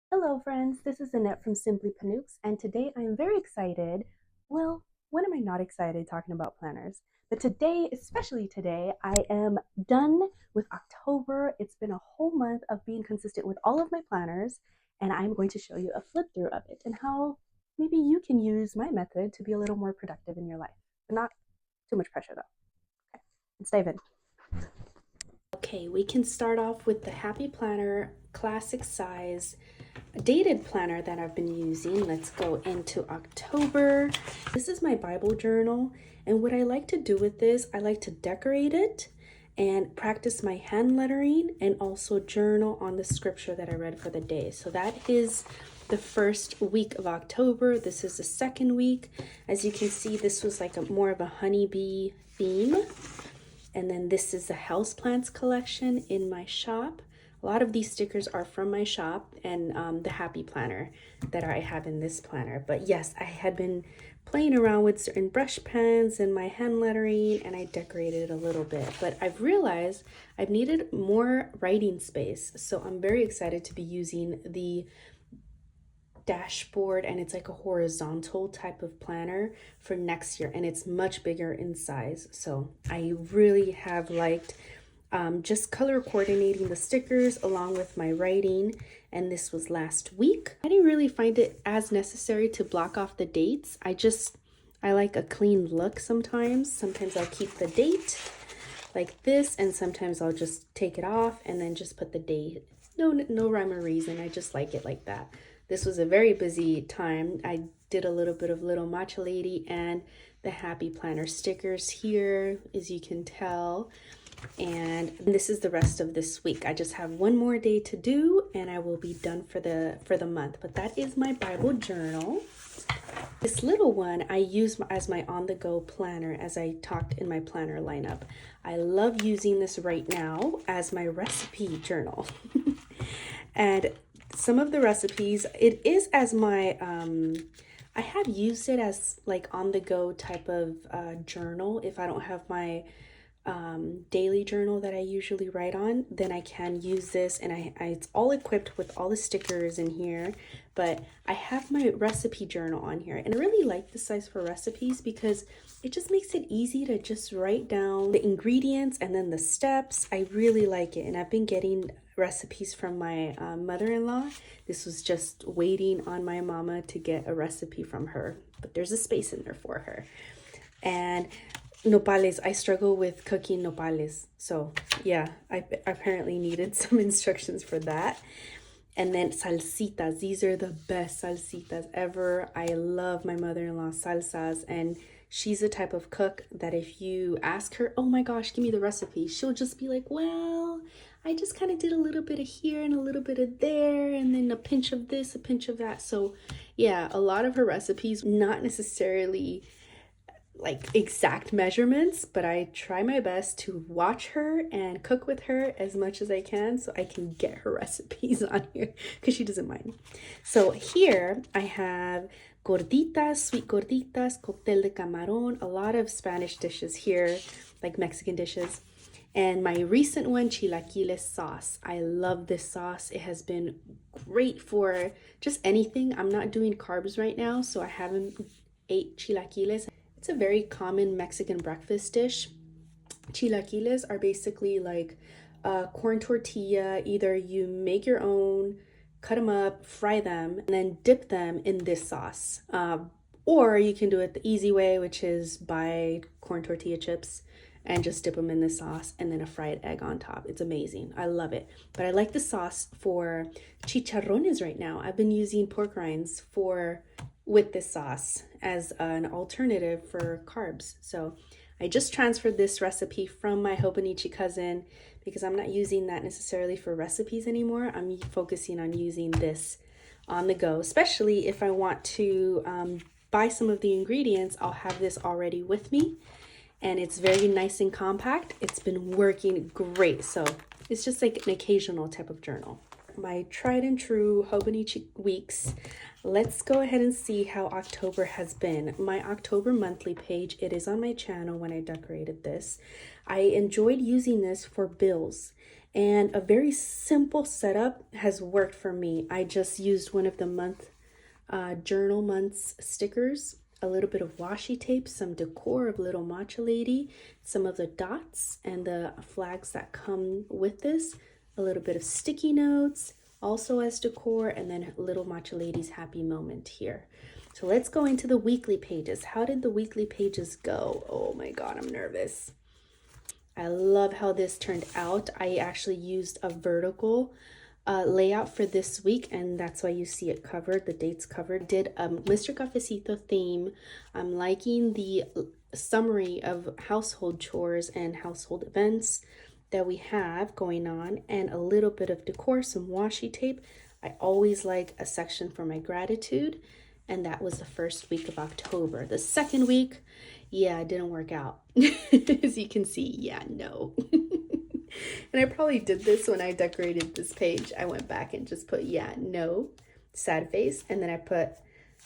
Hello friends, this is Annette from Simply Panux, and today I am very excited. Well, when am I not excited talking about planners? But today, especially today, I am done with October. It's been a whole month of being consistent with all of my planners, and I'm going to show you a flip through of it and how maybe you can use my method to be a little more productive in your life. But not too much pressure though. Okay, let's dive in. Okay, we can start off with the Happy Planner classic size dated planner that I've been using. Let's go into October. This is my Bible journal, and what I like to do with this, I like to decorate it and practice my hand lettering and also journal on the scripture that I read for the day. So that is the first week of October. This is the second week. As you can see, this was like more of a honeybee theme. And then this is the houseplants collection in my shop. A lot of these stickers are from my shop and the Happy Planner that I have in this planner. But yes, I had been playing around with certain brush pens and my hand lettering, and I decorated a little bit. But I've realized I've needed more writing space. So I'm very excited to be using the dashboard, and it's like a horizontal type of planner for next year, and it's much bigger in size. So I really have liked just color coordinating the stickers along with my writing, and this was last week. I didn't really find it as necessary to block off the dates. I like a clean look sometimes. I'll keep the date like this, and sometimes I'll just take it off and then just put the date. No rhyme or reason. I just like it like that. This was a very busy time. I did a little bit of Little Matcha Lady and the Happy Planner stickers here, as you can tell. And this is the rest of this week. I just have one more day to do and I will be done for the month. But that is my Bible journal. This little one I use as my on-the-go planner, as I talked in my planner lineup. I love using this right now as my recipe journal. And some of the recipes, it is as my, I have used it as like on-the-go type of journal. If I don't have my daily journal that I usually write on, then I can use this, and it's all equipped with all the stickers in here. But I have my recipe journal on here, and I really like this size for recipes because it just makes it easy to just write down the ingredients and then the steps. I really like it, and I've been getting recipes from my mother-in-law. This was just waiting on my mama to get a recipe from her, but there's a space in there for her. And nopales, I struggle with cooking nopales, so yeah, I apparently needed some instructions for that. And then salsitas, these are the best salsitas ever. I love my mother-in-law's salsas, and she's the type of cook that if you ask her, oh my gosh, give me the recipe, she'll just be like, well, I just kind of did a little bit of here and a little bit of there, and then a pinch of this, a pinch of that. So yeah, a lot of her recipes, not necessarily like exact measurements, but I try my best to watch her and cook with her as much as I can so I can get her recipes on here because she doesn't mind. So here I have gorditas, sweet gorditas, cóctel de camarón, a lot of Spanish dishes here, like Mexican dishes. And my recent one, chilaquiles sauce. I love this sauce. It has been great for just anything. I'm not doing carbs right now, so I haven't ate chilaquiles. It's a very common Mexican breakfast dish. Chilaquiles are basically like a corn tortilla. Either you make your own, cut them up, fry them, and then dip them in this sauce. Or you can do it the easy way, which is buy corn tortilla chips and just dip them in the sauce and then a fried egg on top. It's amazing. I love it. But I like the sauce for chicharrones right now. I've been using pork rinds with this sauce as an alternative for carbs. So I just transferred this recipe from my Hobonichi cousin because I'm not using that necessarily for recipes anymore. I'm focusing on using this on the go, especially if I want to buy some of the ingredients. I'll have this already with me, and it's very nice and compact. It's been working great. So it's just like an occasional type of journal. My tried and true Hobonichi weeks. Let's go ahead and see how October has been. My October monthly page, it is on my channel when I decorated this. I enjoyed using this for bills. And a very simple setup has worked for me. I just used one of the journal months stickers, a little bit of washi tape, some decor of little matcha lady, some of the dots and the flags that come with this, a little bit of sticky notes also as decor, and then little matcha lady's happy moment here. So let's go into the weekly pages. How did the weekly pages go? Oh my God, I'm nervous. I love how this turned out. I actually used a vertical layout for this week, and that's why you see it covered, the dates covered. Did a Mr. Cafecito theme. I'm liking the summary of household chores and household events that we have going on, and a little bit of decor, some washi tape. I always like a section for my gratitude, and that was the first week of October. The second week, yeah, it didn't work out. As you can see, yeah, no. And I probably did this when I decorated this page. I went back and just put, yeah, no, sad face. And then I put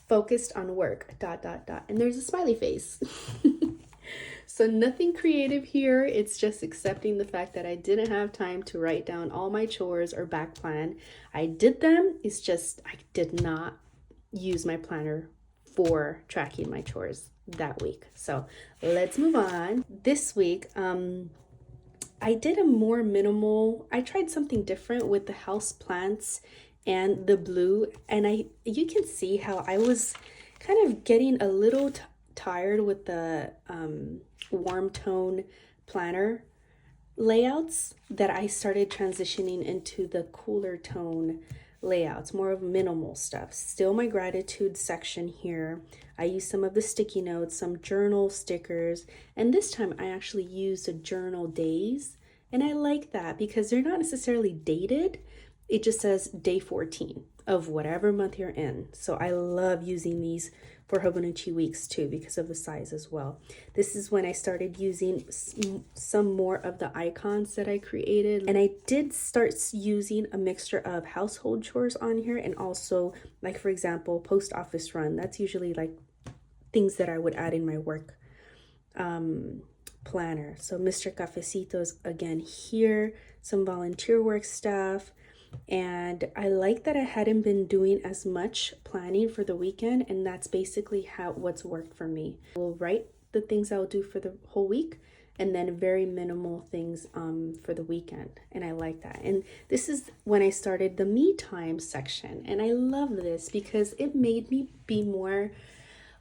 focused on work, ... And there's a smiley face. So nothing creative here. It's just accepting the fact that I didn't have time to write down all my chores or back plan. I did them. It's just I did not use my planner for tracking my chores that week. So let's move on. This week, I did a more minimal, I tried something different with the house plants and the blue, and you can see how I was kind of getting a little tired with the warm tone planner layouts, that I started transitioning into the cooler tone layouts, more of minimal stuff. Still my gratitude section here. I used some of the sticky notes, some journal stickers, and this time I actually used a journal days, and I like that because they're not necessarily dated. It just says day 14 of whatever month you're in. So I love using these for Hobonichi weeks too because of the size as well. This is when I started using some more of the icons that I created, and I did start using a mixture of household chores on here, and also, like, for example, post office run. That's usually like things that I would add in my work planner. So Mr. Cafecito's again here, some volunteer work stuff. And I like that I hadn't been doing as much planning for the weekend, and that's basically what's worked for me. I will write the things I'll do for the whole week, and then very minimal things for the weekend, and I like that. And this is when I started the me time section, and I love this because it made me be more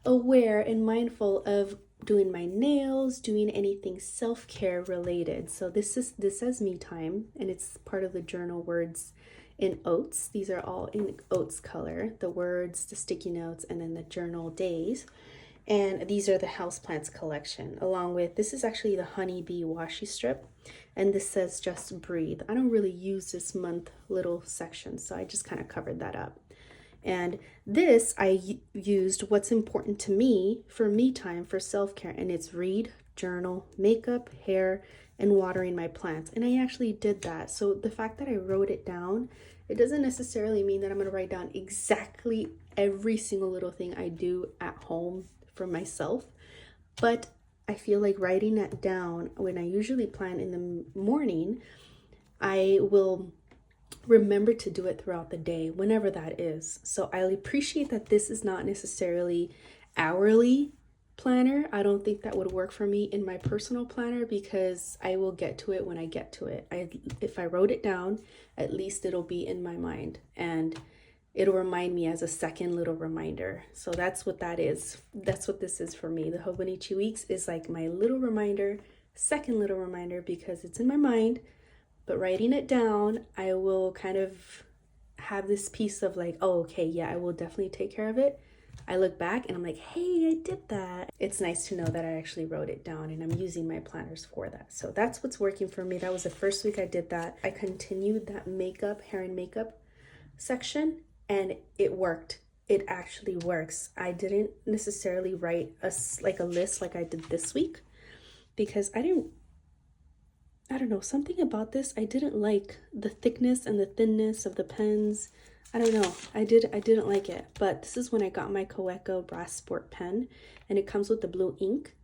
aware and mindful of doing my nails, doing anything self-care related. So this says me time, and it's part of the journal words in oats. These are all in oats color, the words, the sticky notes, and then the journal days. And these are the houseplants collection, along with, this is actually the honeybee washi strip, and this says just breathe. I don't really use this month little section, so I just kind of covered that up. And this, I used what's important to me for me time, for self-care, and it's read, journal, makeup, hair, and watering my plants. And I actually did that. So the fact that I wrote it down, it doesn't necessarily mean that I'm going to write down exactly every single little thing I do at home for myself. But I feel like writing that down, when I usually plan in the morning, I will remember to do it throughout the day, whenever that is. So I appreciate that this is not necessarily hourly planner. I don't think that would work for me in my personal planner because I will get to it when I get to it. If I wrote it down, at least it'll be in my mind, and it'll remind me as a second little reminder. So that's what that is. That's what this is for me. The Hobonichi weeks is like my little reminder, second little reminder, because it's in my mind. But writing it down, I will kind of have this piece of like, oh, okay, yeah, I will definitely take care of it. I look back and I'm like, hey, I did that. It's nice to know that I actually wrote it down, and I'm using my planners for that. So that's what's working for me. That was the first week I did that. I continued that makeup, hair and makeup section, and it worked. It actually works. I didn't necessarily write a list like I did this week because I don't know, something about this, I didn't like the thickness and the thinness of the pens. I don't know, I didn't like it. But this is when I got my Coeco Brass Sport pen, and it comes with the blue ink,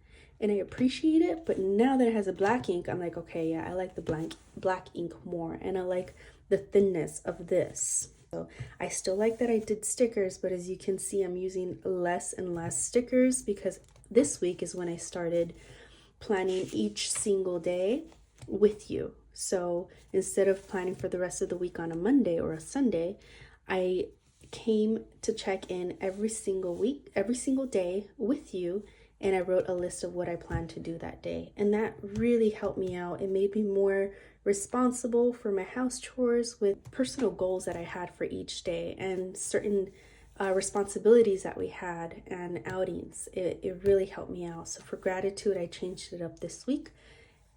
and I appreciate it. But now that it has a black ink, I'm like, okay, yeah, I like the black ink more, and I like the thinness of this. So I still like that I did stickers, but as you can see, I'm using less and less stickers because this week is when I started planning each single day with you. So instead of planning for the rest of the week on a Monday or a Sunday, I came to check in every single week, every single day with you, and I wrote a list of what I planned to do that day. And that really helped me out. It made me more responsible for my house chores with personal goals that I had for each day and certain responsibilities that we had and outings. It really helped me out. So for gratitude, I changed it up this week.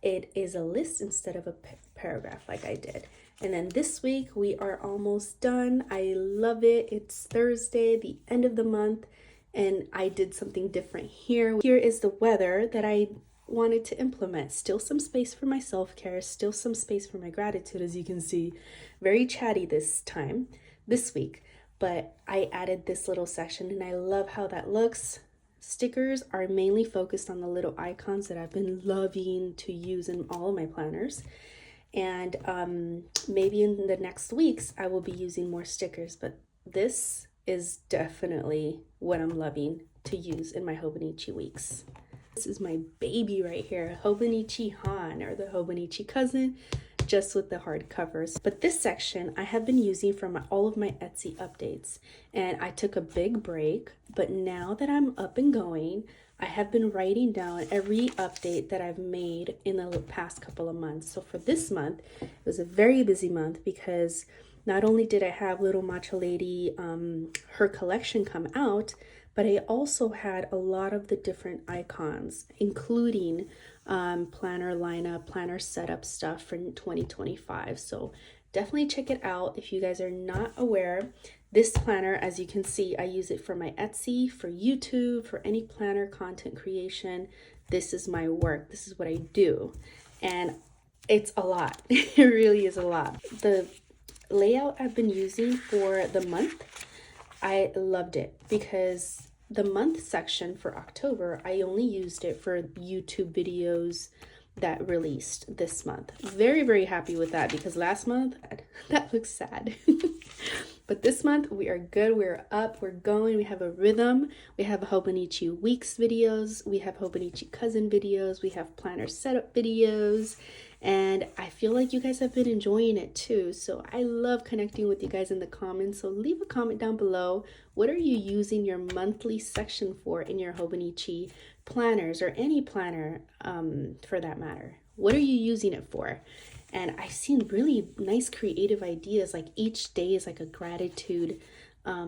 It is a list instead of a paragraph like I did. And then this week we are almost done. I love it. It's Thursday, the end of the month, and I did something different here. Here is the weather that I wanted to implement. Still some space for my self-care, still some space for my gratitude, as you can see. Very chatty this week, but I added this little section and I love how that looks. Stickers are mainly focused on the little icons that I've been loving to use in all of my planners. And maybe in the next weeks, I will be using more stickers, but this is definitely what I'm loving to use in my Hobonichi weeks. This is my baby right here, Hobonichi Han, or the Hobonichi cousin, just with the hard covers. But this section I have been using for all of my Etsy updates, and I took a big break, but now that I'm up and going, I have been writing down every update that I've made in the past couple of months. So for this month, it was a very busy month because not only did I have Little Matcha Lady, her collection come out, but I also had a lot of the different icons, including planner lineup, planner setup stuff for 2025. So definitely check it out if you guys are not aware. This planner, as you can see, I use it for my Etsy, for YouTube, for any planner content creation. This is my work. This is what I do. And it's a lot. It really is a lot. The layout I've been using for the month, I loved it because the month section for October, I only used it for YouTube videos that released this month. Very, very happy with that because last month, that looks sad. But this month we are good, we're up, we're going, we have a rhythm, we have Hobonichi Weeks videos, we have Hobonichi Cousin videos, we have planner setup videos, and I feel like you guys have been enjoying it too. So I love connecting with you guys in the comments. So leave a comment down below. What are you using your monthly section for in your Hobonichi planners, or any planner for that matter? What are you using it for? And I've seen really nice creative ideas, like each day is like a gratitude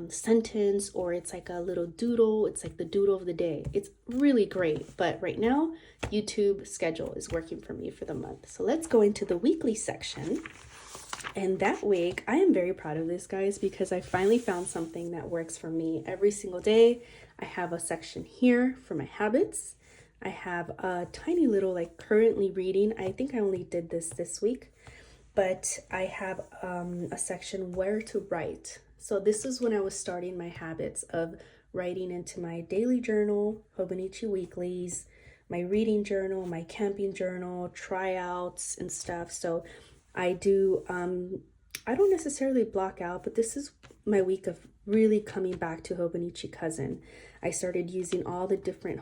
sentence, or it's like a little doodle. It's like the doodle of the day. It's really great. But right now, YouTube schedule is working for me for the month. So let's go into the weekly section. And that week, I am very proud of this, guys, because I finally found something that works for me every single day. I have a section here for my habits. I have a tiny little, like, currently reading. I think I only did this week, but I have a section where to write. So this is when I was starting my habits of writing into my daily journal, Hobonichi Weeklies, my reading journal, my camping journal, tryouts and stuff. So I do, I don't necessarily block out, but this is my week of really coming back to Hobonichi Cousin. I started using all the different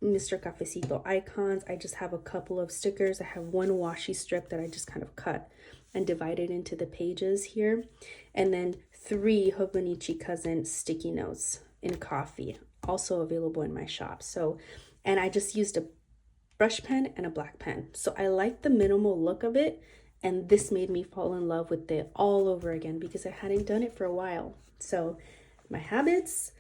Mr. Cafecito icons. I just have a couple of stickers. I have one washi strip that I just kind of cut and divided into the pages here. And then 3 Hobonichi Cousin sticky notes in coffee, also available in my shop. So, and I just used a brush pen and a black pen. So I like the minimal look of it. And this made me fall in love with it all over again because I hadn't done it for a while. So my habits,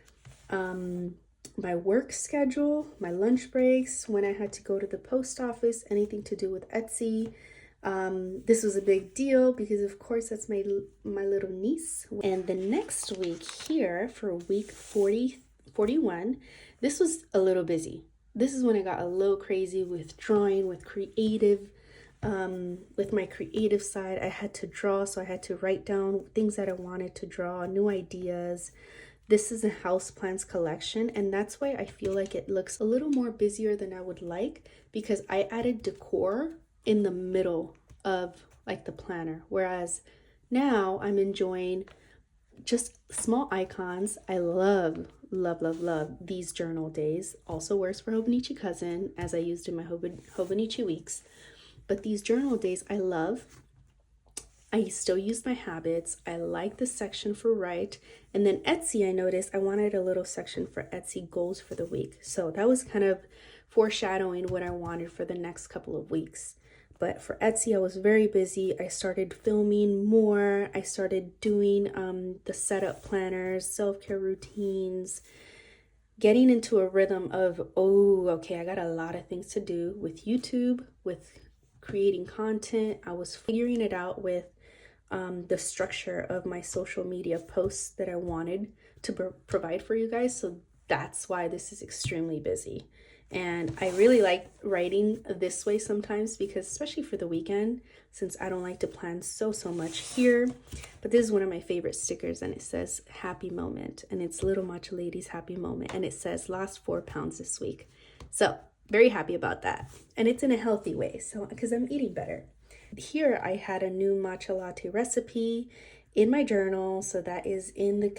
my work schedule, my lunch breaks, when I had to go to the post office, anything to do with Etsy. This was a big deal because of course that's my little niece. And the next week here for week 41, this was a little busy. This is when I got a little crazy with drawing, with my creative side. I had to draw, so I had to write down things that I wanted to draw, new ideas, This is a houseplants collection, and that's why I feel like it looks a little more busier than I would like, because I added decor in the middle of like the planner, whereas now I'm enjoying just small icons. I love, love, love, love these journal days. Also works for Hobonichi Cousin, as I used in my Hobonichi weeks. But these journal days I love. I still use my habits. I like the section for write. And then Etsy, I noticed I wanted a little section for Etsy goals for the week. So that was kind of foreshadowing what I wanted for the next couple of weeks. But for Etsy, I was very busy. I started filming more. I started doing the setup planners, self-care routines, getting into a rhythm of, oh, okay, I got a lot of things to do with YouTube, with creating content. I was figuring it out with the structure of my social media posts that I wanted to provide for you guys. So that's why this is extremely busy. And I really like writing this way sometimes, because especially for the weekend, since I don't like to plan so much here. But this is one of my favorite stickers, and it says happy moment, and it's Little Matcha Lady's happy moment, and it says lost 4 pounds this week. So very happy about that. And it's in a healthy way, so because I'm eating better. Here I had a new matcha latte recipe in my journal, so that is in the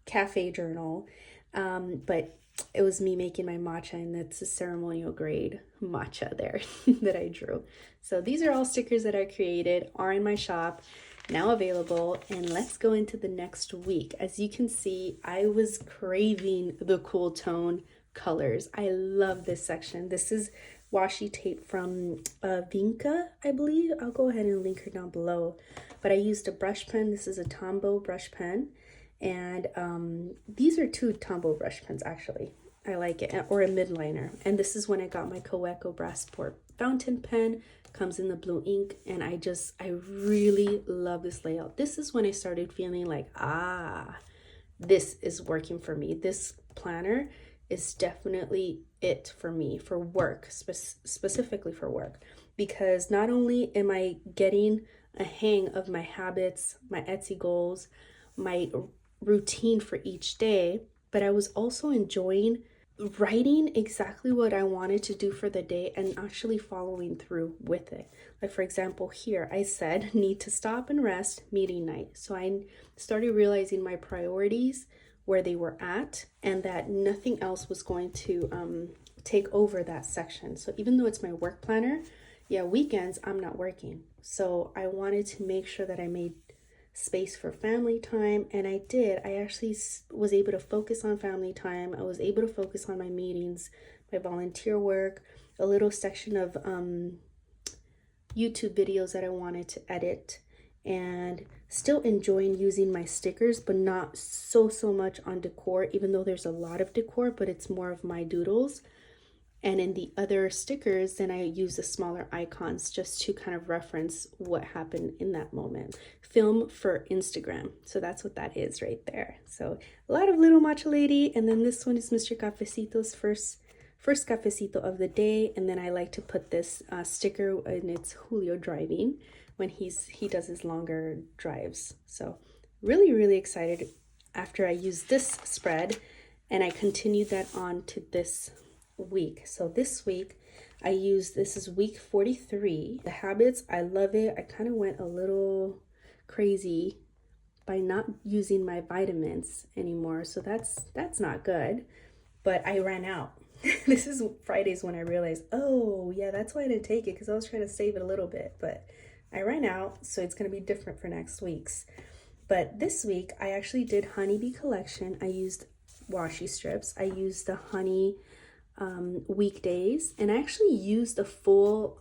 cafe journal. But it was me making my matcha, and that's a ceremonial grade matcha there that I drew. So these are all stickers that I created, are in my shop, now available. And let's go into the next week. As you can see, I was craving the cool tone colors. I love this section. This is washi tape from Vinca, I believe. I'll go ahead and link her down below. But I used a brush pen. This is a Tombow brush pen. And these are 2 Tombow brush pens, actually. I like it. Or a midliner. And this is when I got my Coeco Brassport fountain pen. Comes in the blue ink. And I really love this layout. This is when I started feeling like, this is working for me. This planner is definitely it for me, for work, specifically for work. Because not only am I getting a hang of my habits, my Etsy goals, my routine for each day, but I was also enjoying writing exactly what I wanted to do for the day and actually following through with it. Like for example, here I said need to stop and rest, meeting night. So I started realizing my priorities, where they were at, and that nothing else was going to take over that section. So even though it's my work planner, weekends I'm not working. So I wanted to make sure that I made space for family time, and I did. I actually was able to focus on family time. I was able to focus on my meetings, my volunteer work, a little section of YouTube videos that I wanted to edit, and still enjoying using my stickers, but not so much on decor, even though there's a lot of decor, but it's more of my doodles. And in the other stickers, then I use the smaller icons just to kind of reference what happened in that moment. Film for Instagram. So that's what that is right there. So a lot of Little Matcha Lady. And then this one is Mr. Cafecito's first cafecito of the day. And then I like to put this sticker, and it's Julio driving when he does his longer drives. So really excited after I used this spread, and I continued that on to this week. So this week I used, this is week 43. The habits, I love it. I kind of went a little crazy by not using my vitamins anymore. So that's not good, but I ran out. This is Fridays when I realized, oh yeah, that's why I didn't take it, because I was trying to save it a little bit, but I ran out. So it's going to be different for next week's. But this week I actually did honeybee collection. I used washi strips. I used the honey weekdays, and I actually used a full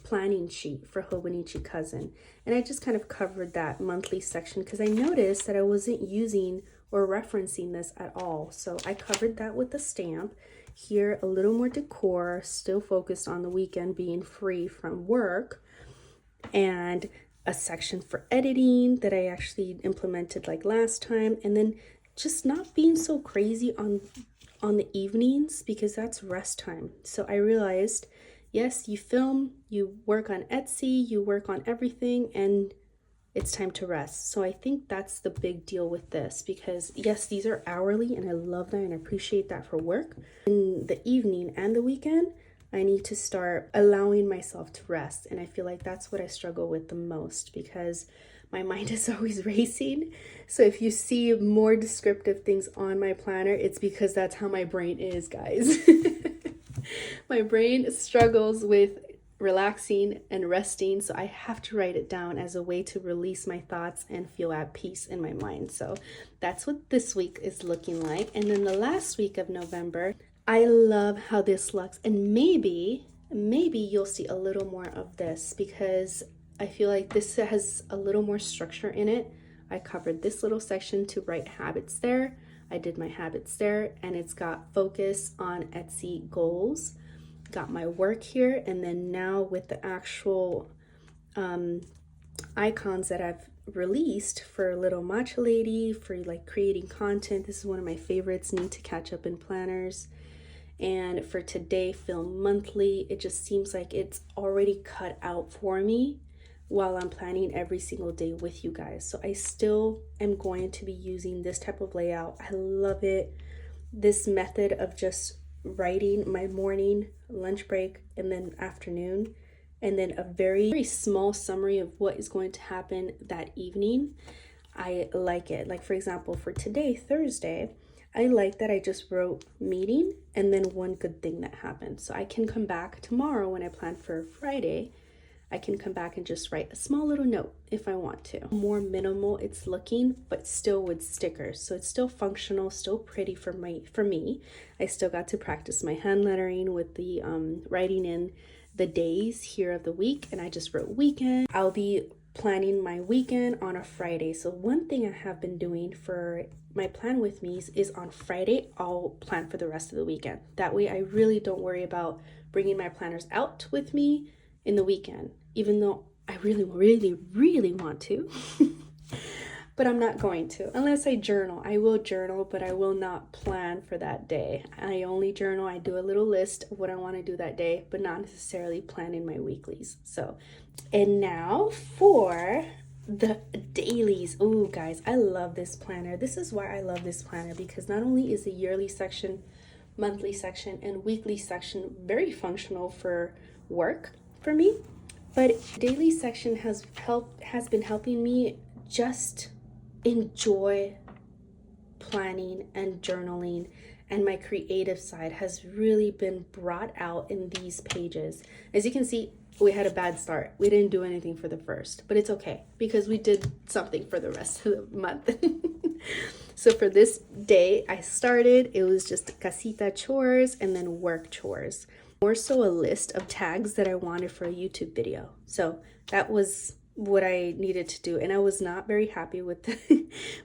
planning sheet for Hobonichi Cousin, and I just kind of covered that monthly section because I noticed that I wasn't using or referencing this at all. So I covered that with a stamp. Here a little more decor, still focused on the weekend being free from work, and a section for editing that I actually implemented like last time, and then just not being so crazy on the evenings, because that's rest time. So I realized, yes, you film, you work on Etsy, you work on everything, and it's time to rest. So I think that's the big deal with this, because yes, these are hourly and I love that and I appreciate that for work. In the evening and the weekend, I need to start allowing myself to rest. And I feel like that's what I struggle with the most, because my mind is always racing. So if you see more descriptive things on my planner, it's because that's how my brain is, guys. My brain struggles with relaxing and resting, so I have to write it down as a way to release my thoughts and feel at peace in my mind. So that's what this week is looking like. And then the last week of November, I love how this looks, and maybe you'll see a little more of this, because I feel like this has a little more structure in it. I covered this little section to write habits there. I did my habits there, and it's got focus on Etsy goals. Got my work here, and then now with the actual icons that I've released for Little Matcha Lady, for like creating content. This is one of my favorites, need to catch up in planners. And for Today Film Monthly, it just seems like it's already cut out for me while I'm planning every single day with you guys. So I still am going to be using this type of layout. I love it. This method of just writing my morning, lunch break, and then afternoon, and then a very, very small summary of what is going to happen that evening. I like it. Like for example, for today, Thursday, I like that I just wrote meeting and then one good thing that happened. So I can come back tomorrow when I plan for Friday. I can come back and just write a small little note if I want to. More minimal it's looking, but still with stickers. So it's still functional, still pretty for me. I still got to practice my hand lettering with the writing in the days here of the week, and I just wrote weekend. I'll be planning my weekend on a Friday. So one thing I have been doing for my plan with me is on Friday, I'll plan for the rest of the weekend. That way I really don't worry about bringing my planners out with me in the weekend, even though I really, really, really want to. But I'm not going to, unless I journal. I will journal, but I will not plan for that day. I only journal, I do a little list of what I want to do that day, but not necessarily plan in my weeklies. So, and now for the dailies. Oh guys, I love this planner. This is why I love this planner, because not only is the yearly section, monthly section, and weekly section very functional for work for me, but daily section has been helping me just enjoy planning and journaling, and my creative side has really been brought out in these pages. As you can see, we had a bad start. We didn't do anything for the first, but it's okay because we did something for the rest of the month. So for this day, I started, it was just casita chores and then work chores. More so a list of tags that I wanted for a YouTube video. So that was what I needed to do, and I was not very happy with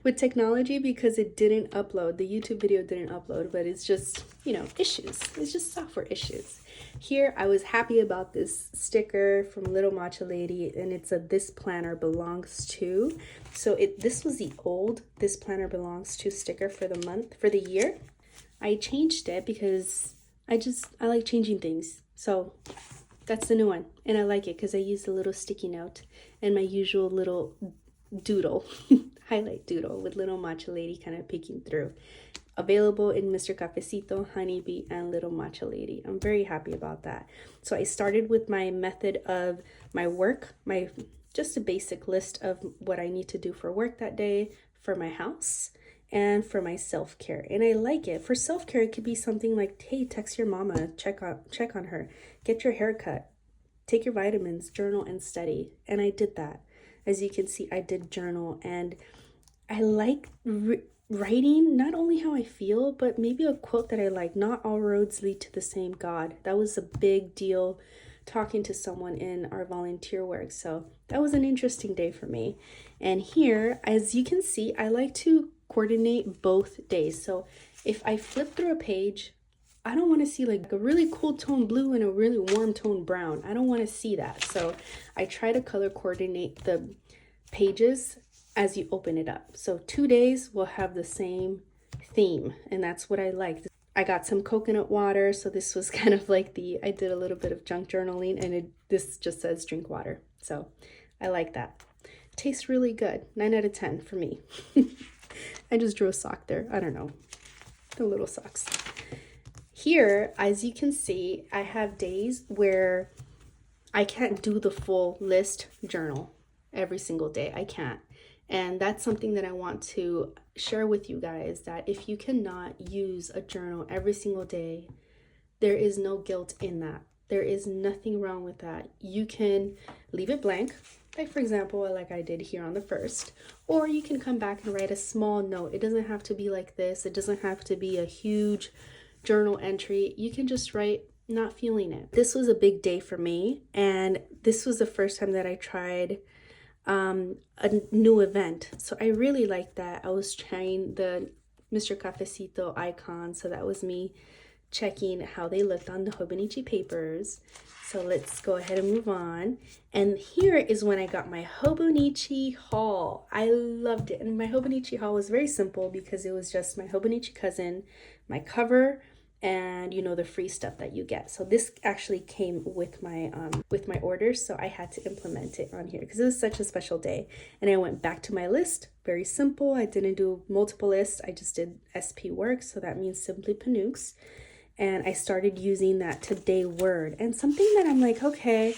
with technology because it didn't upload. The YouTube video didn't upload, but it's just, you know, issues. It's just software issues. Here I was happy about this sticker from Little Matcha Lady, and it's a "This Planner Belongs To." So this was the old "This Planner Belongs To" sticker for the month, for the year. I changed it because I like changing things. So that's the new one, and I like it because I used a little sticky note and my usual little doodle, highlight doodle with Little Matcha Lady kind of peeking through. Available in Mr. Cafecito, Honeybee, and Little Matcha Lady. I'm very happy about that. So I started with my method of my work, just a basic list of what I need to do for work that day, for my house, and for my self-care. And I like it. For self-care, it could be something like, hey, text your mama, check on her, get your hair cut, take your vitamins, journal, and study. And I did that. As you can see, I did journal, and I like writing not only how I feel, but maybe a quote that I like. Not all roads lead to the same God. That was a big deal talking to someone in our volunteer work. So that was an interesting day for me. And here, as you can see, I like to coordinate both days. So if I flip through a page, I don't want to see like a really cool tone blue and a really warm tone brown. I don't want to see that. So I try to color coordinate the pages as you open it up. So 2 days will have the same theme, and that's what I like. I got some coconut water, so this was kind of like I did a little bit of junk journaling, and this just says drink water. So I like that. tastes really good. 9 out of 10 for me. I just drew a sock there. I don't know. The little socks. Here, as you can see, I have days where I can't do the full list journal every single day. I can't. And that's something that I want to share with you guys, that if you cannot use a journal every single day, there is no guilt in that. There is nothing wrong with that. You can leave it blank, like for example, like I did here on the first, or you can come back and write a small note. It doesn't have to be like this. It doesn't have to be a huge journal entry. You can just write, not feeling it. This was a big day for me, and this was the first time that I tried a new event. So I really liked that. I was trying the Mr. Cafecito icon, so that was me checking how they looked on the Hobonichi papers. So let's go ahead and move on. And here is when I got my Hobonichi haul. I loved it. And my Hobonichi haul was very simple because it was just my Hobonichi cousin, my cover, and you know, the free stuff that you get. So this actually came with my orders, so I had to implement it on here because it was such a special day. And I went back to my list, very simple. I didn't do multiple lists, I just did SP work, so that means simply Panux. And I started using that today word, and something that I'm like, okay,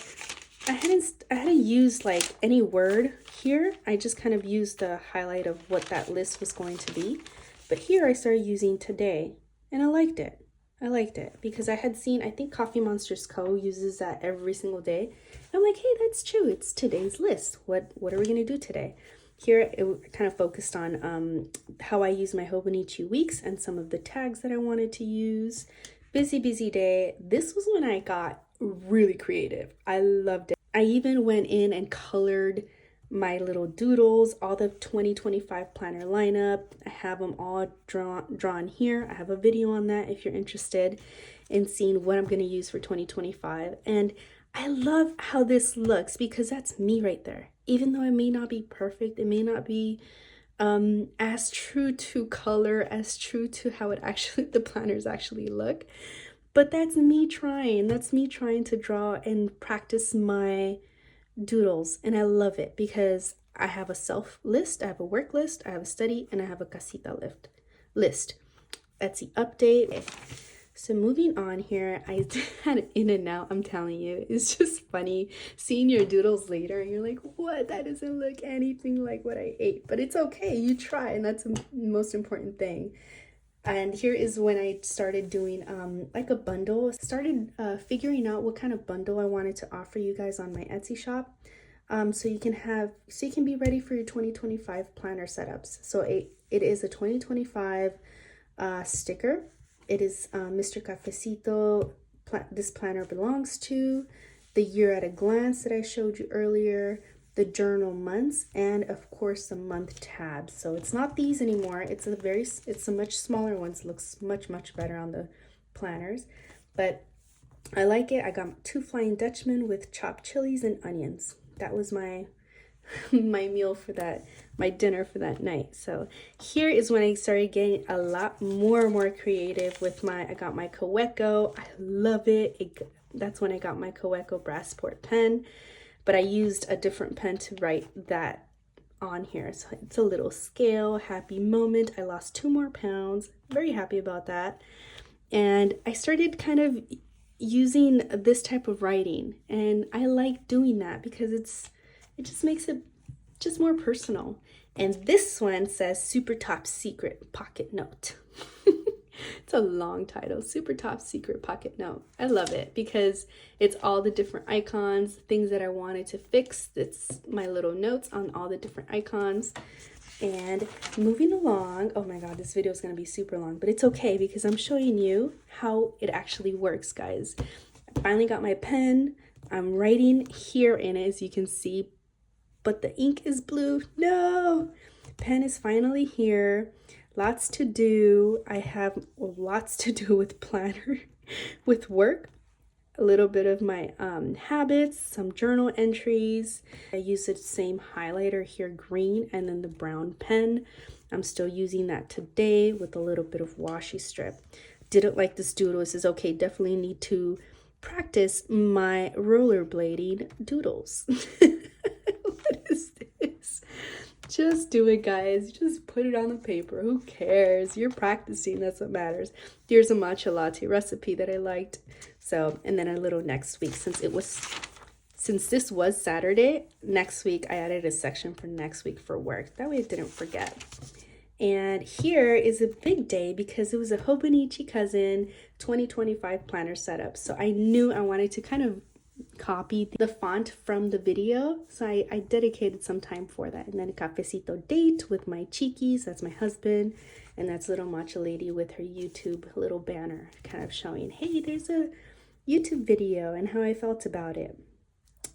I hadn't used like any word here. I just kind of used the highlight of what that list was going to be. But here I started using today, and I liked it. I liked it because I had seen, I think Coffee Monsters Co. uses that every single day. I'm like, hey, that's true. It's today's list. What are we going to do today? Here, it kind of focused on how I use my Hobonichi weeks and some of the tags that I wanted to use. Busy day. This was when I got really creative. I loved it. I even went in and colored my little doodles, all the 2025 planner lineup. I have them all drawn here. I have a video on that if you're interested in seeing what I'm going to use for 2025. And I love how this looks because that's me right there. Even though it may not be perfect, it may not be as true to color, as true to how it actually, the planners actually look. But that's me trying to draw and practice my doodles, and I love it because I have a self list, I have a work list, I have a study, and I have a casita list. That's the update. So moving on here, I had an in and out. I'm telling you, it's just funny seeing your doodles later and you're like, what, that doesn't look anything like what I ate. But it's okay, you try, and that's the most important thing. And here is when I started doing like a bundle. Started figuring out what kind of bundle I wanted to offer you guys on my Etsy shop. So you can be ready for your 2025 planner setups. So it is a 2025 sticker. It is Mr. Cafecito, this planner belongs to, the year at a glance that I showed you earlier, the journal months, and of course the month tabs. So it's not these anymore. It's a much smaller one. It looks much better on the planners, but I like it. I got 2 Flying Dutchmen with chopped chilies and onions. That was my meal for that, my dinner for that night. So here is when I started getting a lot more creative with I got my Kaweco. I love it. That's when I got my Kaweco Brassport pen, but I used a different pen to write that on here. So it's a little scale, happy moment. I lost 2 more pounds. Very happy about that. And I started kind of using this type of writing, and I like doing that because it just makes it just more personal. And this one says Super Top Secret Pocket Note. It's a long title, Super Top Secret Pocket Note. I love it because it's all the different icons, things that I wanted to fix. It's my little notes on all the different icons. And moving along, oh my god, this video is going to be super long, but it's okay because I'm showing you how it actually works, guys. I finally got my pen. I'm writing here in it, as you can see, but the ink is blue. No! Pen is finally here. Lots to do. I have lots to do with planner, with work. A little bit of my habits, some journal entries. I use the same highlighter here, green, and then the brown pen. I'm still using that today with a little bit of washi strip. Didn't like this doodle. This is okay. Definitely need to practice my rollerblading doodles. What is this? Just do it, guys. Just put it on the paper. Who cares? You're practicing. That's what matters. Here's a matcha latte recipe that I liked. So, and then a little next week, since this was Saturday, next week I added a section for next week for work. That way I didn't forget. And here is a big day because it was a Hobonichi Cousin 2025 planner setup. So I knew I wanted to kind of copy the font from the video, so I dedicated some time for that. And then a cafecito date with my cheekies, that's my husband, and that's little matcha lady with her YouTube little banner kind of showing, hey, there's a YouTube video and how I felt about it.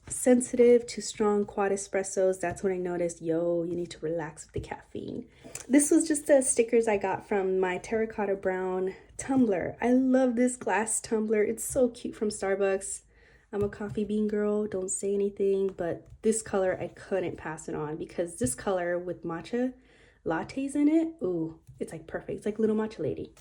Sensitive to strong quad espressos, that's when I noticed, yo, you need to relax with the caffeine. This was just the stickers I got from my terracotta brown tumbler. I love this glass tumbler. It's so cute, from Starbucks. I'm a coffee bean girl, don't say anything, but this color I couldn't pass it on because this color with matcha lattes in it, ooh, it's like perfect. It's like little matcha lady.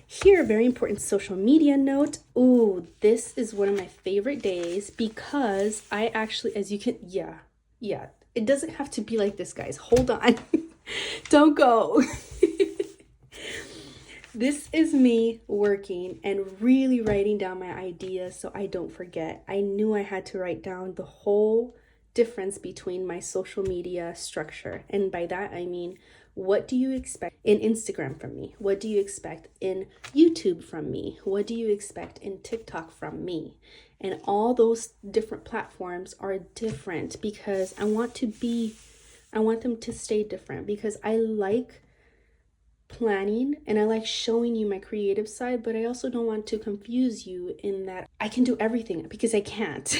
Here, very important social media note. Ooh, this is one of my favorite days because I actually, as you can, yeah, it doesn't have to be like this, guys. Hold on. Don't go. This is me working and really writing down my ideas so I don't forget. I knew I had to write down the whole difference between my social media structure. And by that, I mean, what do you expect in Instagram from me? What do you expect in YouTube from me? What do you expect in TikTok from me? And all those different platforms are different because I want them to stay different because I like planning and I like showing you my creative side, but I also don't want to confuse you in that I can do everything because I can't.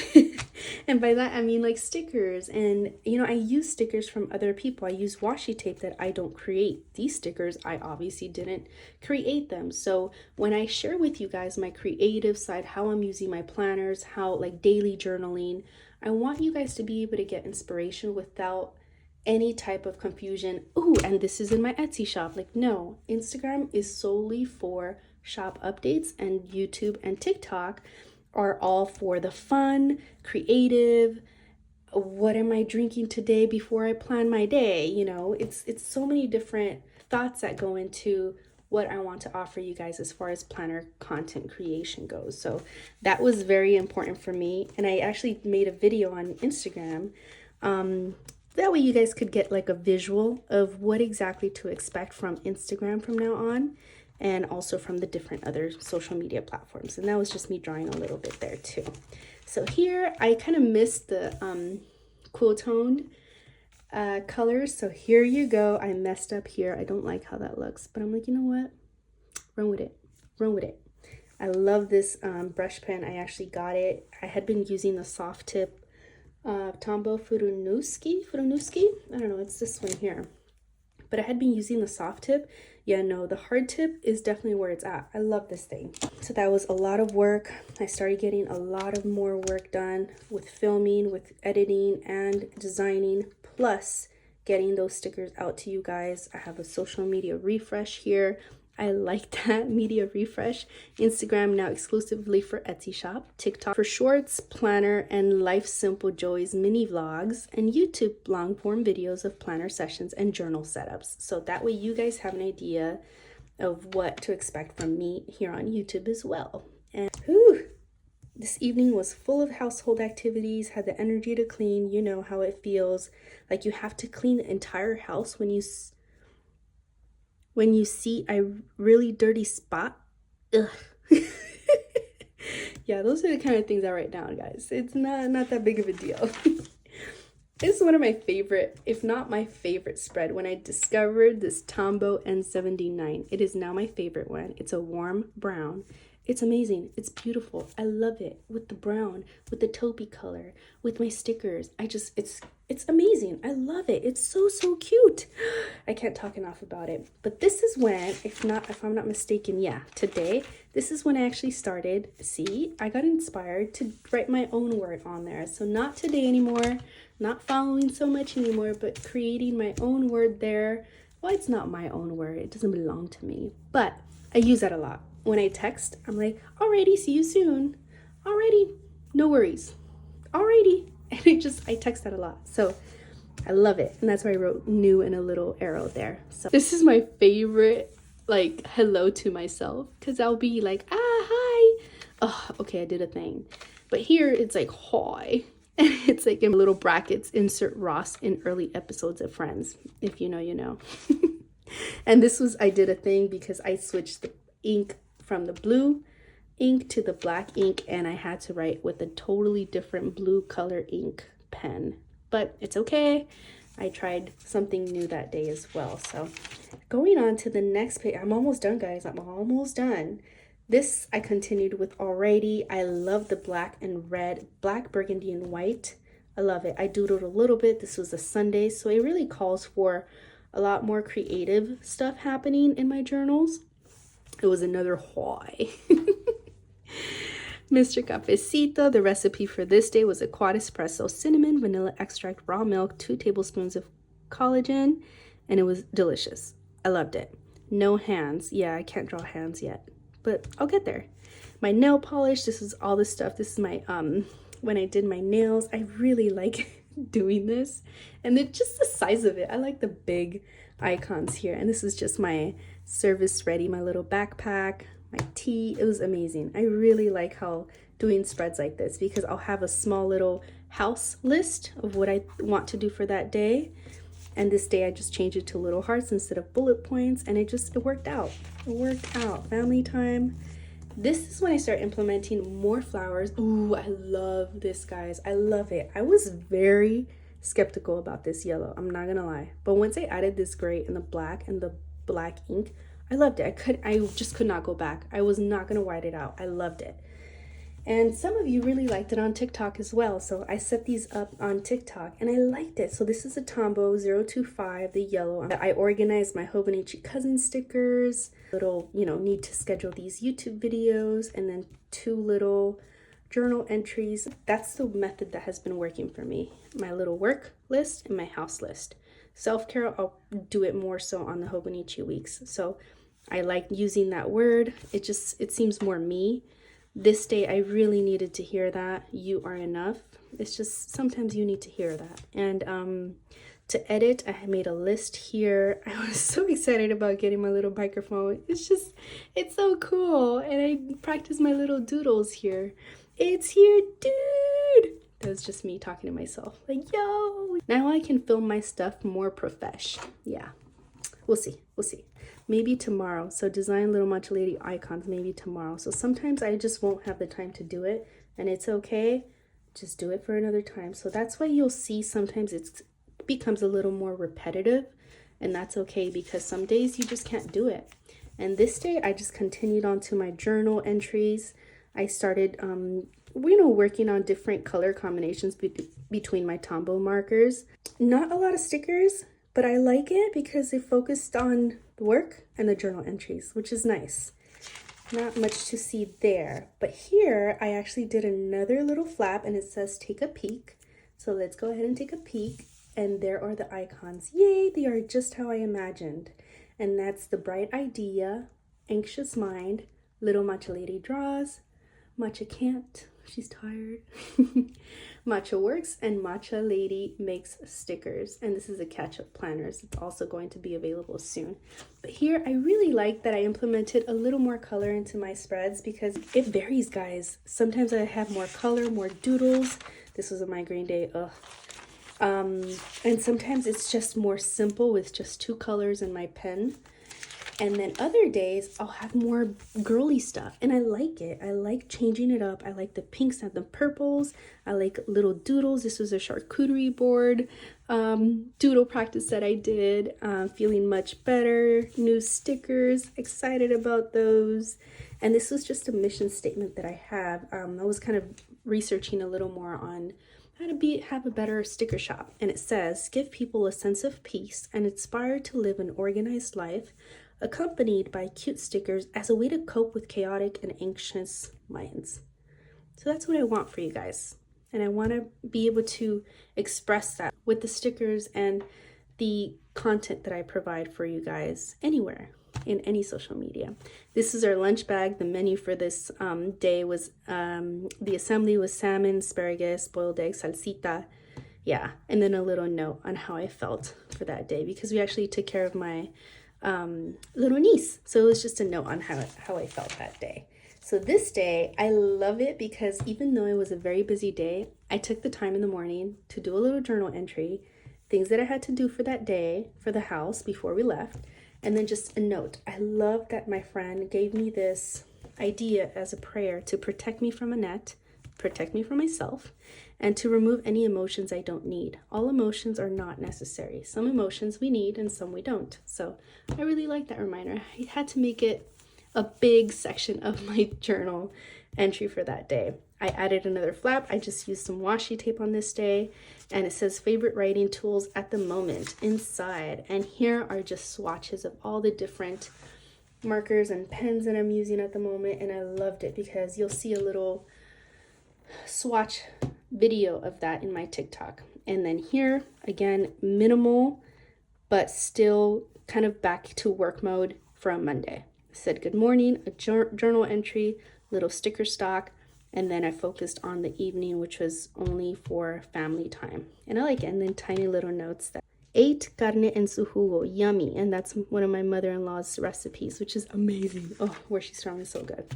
And by that I mean like stickers, and I use stickers from other people. I use washi tape that I don't create. These stickers, I obviously didn't create them. So when I share with you guys my creative side, how I'm using my planners, how like daily journaling, I want you guys to be able to get inspiration without any type of confusion. Ooh, and this is in my Etsy shop. Like, no, Instagram is solely for shop updates, and YouTube and TikTok are all for the fun, creative, what am I drinking today before I plan my day? It's so many different thoughts that go into what I want to offer you guys as far as planner content creation goes. So that was very important for me. And I actually made a video on Instagram. That way you guys could get like a visual of what exactly to expect from Instagram from now on, and also from the different other social media platforms. And that was just me drawing a little bit there too. So here I kind of missed the cool toned colors. So here you go. I messed up here. I don't like how that looks, but I'm like, you know what? Run with it. I love this brush pen. I actually got it. I had been using the soft tip Tombow Furunuski. I don't know, it's this one here. But I had been using the soft tip. Yeah, no, the hard tip is definitely where it's at. I love this thing. So that was a lot of work. I started getting a lot of more work done with filming, with editing and designing, plus getting those stickers out to you guys. I have a social media refresh here. I like that, media refresh. Instagram now exclusively for Etsy shop. TikTok for shorts, planner, and life simple joys mini vlogs. And YouTube long form videos of planner sessions and journal setups. So that way you guys have an idea of what to expect from me here on YouTube as well. And this evening was full of household activities, had the energy to clean. You know how it feels. Like you have to clean the entire house when you see a really dirty spot. Ugh. Yeah, those are the kind of things I write down, guys. It's not that big of a deal. This is one of my favorite, if not my favorite spread, when I discovered this Tombow N79. It is now my favorite one. It's a warm brown. It's amazing. It's beautiful. I love it with the brown, with the taupey color, with my stickers. It's amazing. I love it. It's so cute. I can't talk enough about it. But this is when, if I'm not mistaken, yeah, today, this is when I actually started. See, I got inspired to write my own word on there. So not today anymore, not following so much anymore, but creating my own word there. Well, it's not my own word. It doesn't belong to me, but I use that a lot. When I text, I'm like, alrighty, see you soon. Alrighty, no worries. Alrighty. And I text that a lot. So I love it. And that's why I wrote new and a little arrow there. So this is my favorite, like, hello to myself, because I'll be like, ah, hi. Oh, okay, I did a thing. But here it's like, hi. And it's like in little brackets, insert Ross in early episodes of Friends. If you know, you know. And this was, I did a thing because I switched the ink from the blue ink to the black ink, and I had to write with a totally different blue color ink pen. But it's okay. I tried something new that day as well. So going on to the next page, I'm almost done, guys. I'm almost done. This I continued with already. I love the black and red, black, burgundy, and white. I love it. I doodled a little bit. This was a Sunday, so it really calls for a lot more creative stuff happening in my journals. It was another why. Mr. Cafecito, the recipe for this day was a quad espresso, cinnamon, vanilla extract, raw milk, 2 tablespoons of collagen, and it was delicious. I loved it. No hands. Yeah, I can't draw hands yet, but I'll get there. My nail polish, this is all this stuff. This is my, when I did my nails, I really like doing this. And then just the size of it. I like the big icons here. And this is just my service ready, my little backpack, my tea. It was amazing. I really like how doing spreads like this, because I'll have a small little house list of what I want to do for that day. And this day I just changed it to little hearts instead of bullet points, and it worked out. It worked out. Family time. This is when I start implementing more flowers. Ooh, I love this, guys. I love it. I was very skeptical about this yellow, I'm not gonna lie. But once I added this gray and the black ink, I loved it. I just could not go back. I was not gonna white it out. I loved it. And some of you really liked it on TikTok as well. So I set these up on TikTok and I liked it. So this is a Tombow 025, the yellow. I organized my Hobonichi cousin stickers, little, need to schedule these YouTube videos, and then 2 little journal entries. That's the method that has been working for me. My little work list and my house list. Self-care, I'll do it more so on the Hobonichi weeks. So I like using that word. It seems more me. This day, I really needed to hear that. You are enough. It's just sometimes you need to hear that. And to edit, I made a list here. I was so excited about getting my little microphone. It's so cool. And I practiced my little doodles here. It's here, dude. That was just me talking to myself. Like, yo. Now I can film my stuff more profesh. Yeah. We'll see. Maybe tomorrow. So design little matcha lady icons maybe tomorrow. So sometimes I just won't have the time to do it, and it's okay. Just do it for another time. So that's why you'll see sometimes it becomes a little more repetitive, and that's okay, because some days you just can't do it. And this day I just continued on to my journal entries. I started working on different color combinations between my Tombow markers. Not a lot of stickers, but I like it because it focused on the work and the journal entries, which is nice. Not much to see there. But here, I actually did another little flap, and it says, take a peek. So let's go ahead and take a peek. And there are the icons. Yay, they are just how I imagined. And that's the bright idea, anxious mind, little matcha lady draws, matcha can't, she's tired. Matcha works, and Matcha Lady makes stickers. And this is a catch-up planners. It's also going to be available soon. But here, I really like that I implemented a little more color into my spreads, because it varies, guys. Sometimes I have more color, more doodles. This was a migraine day. Ugh. And sometimes it's just more simple with just 2 colors in my pen. And then other days, I'll have more girly stuff. And I like it. I like changing it up. I like the pinks and the purples. I like little doodles. This was a charcuterie board doodle practice that I did. Feeling much better. New stickers. Excited about those. And this was just a mission statement that I have. I was kind of researching a little more on how to have a better sticker shop. And it says, give people a sense of peace and inspire to live an organized life, accompanied by cute stickers as a way to cope with chaotic and anxious minds. So that's what I want for you guys. And I want to be able to express that with the stickers and the content that I provide for you guys anywhere, in any social media. This is our lunch bag. The menu for this day was, the assembly was salmon, asparagus, boiled egg, salsita, Yeah, and then a little note on how I felt for that day, because we actually took care of my little niece. So it was just a note on how I felt that day. So this day, I love it because even though it was a very busy day, I took the time in the morning to do a little journal entry, things that I had to do for that day for the house before we left, and then just a note. I love that my friend gave me this idea as a prayer to protect me from Annette, protect me from myself, and to remove any emotions I don't need. All emotions are not necessary. Some emotions we need and some we don't. So I really like that reminder. I had to make it a big section of my journal entry for that day. I added another flap. I just used some washi tape on this day, and it says favorite writing tools at the moment inside. And here are just swatches of all the different markers and pens that I'm using at the moment. And I loved it because you'll see a little swatch video of that in my TikTok. And then here again, minimal, but still kind of back to work mode from Monday. I said good morning, a journal entry, little sticker stock, and then I focused on the evening, which was only for family time. And I like it. And then tiny little notes that ate carne en su jugo, yummy. And that's one of my mother-in-law's recipes, which is amazing. Oh, where she's from is so good.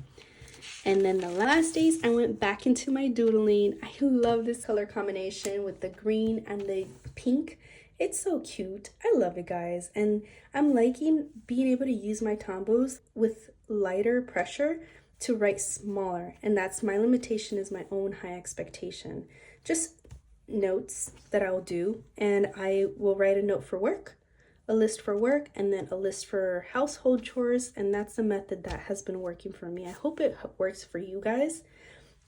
And then the last days, I went back into my doodling. I love this color combination with the green and the pink. It's so cute. I love it, guys. And I'm liking being able to use my tombos with lighter pressure to write smaller. And that's my limitation, is my own high expectation. Just notes that I'll do. And I will write a note for work, a list for work, and then a list for household chores. And that's the method that has been working for me. I hope it works for you guys,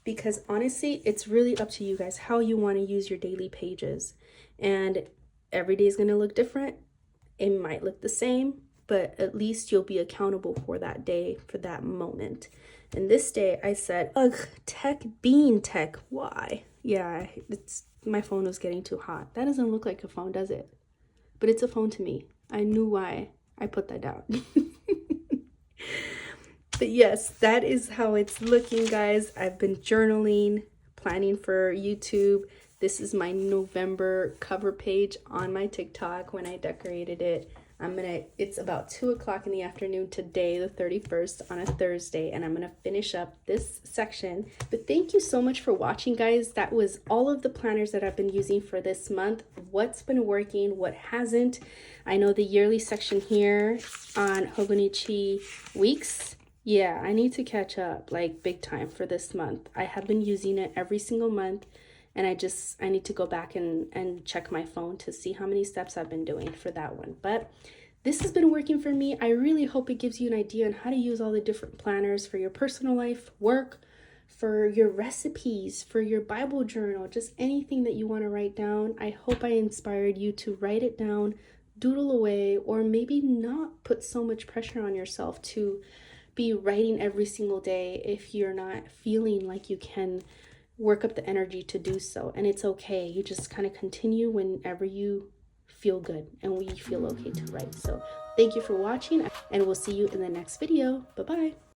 because honestly, it's really up to you guys how you want to use your daily pages. And every day is going to look different. It might look the same, but at least you'll be accountable for that day, for that moment. And this day I said, ugh, tech, bean tech, why? Yeah, my phone was getting too hot. That doesn't look like a phone, does it? But it's a phone to me. I knew why I put that down. But yes, that is how it's looking, guys. I've been journaling, planning for YouTube. This is my November cover page on my TikTok when I decorated it. It's about 2 o'clock in the afternoon today, the 31st, on a Thursday, and I'm gonna finish up this section. But thank you so much for watching, guys. That was all of the planners that I've been using for this month. What's been working, what hasn't. I know the yearly section here on Hobonichi weeks. Yeah, I need to catch up like big time for this month. I have been using it every single month. And I need to go back and check my phone to see how many steps I've been doing for that one. But this has been working for me. I really hope it gives you an idea on how to use all the different planners for your personal life, work, for your recipes, for your Bible journal, just anything that you want to write down. I hope I inspired you to write it down, doodle away, or maybe not put so much pressure on yourself to be writing every single day if you're not feeling like you can work up the energy to do so. And it's okay. You just kind of continue whenever you feel good and we feel okay to write. So thank you for watching, and we'll see you in the next video. Bye-bye.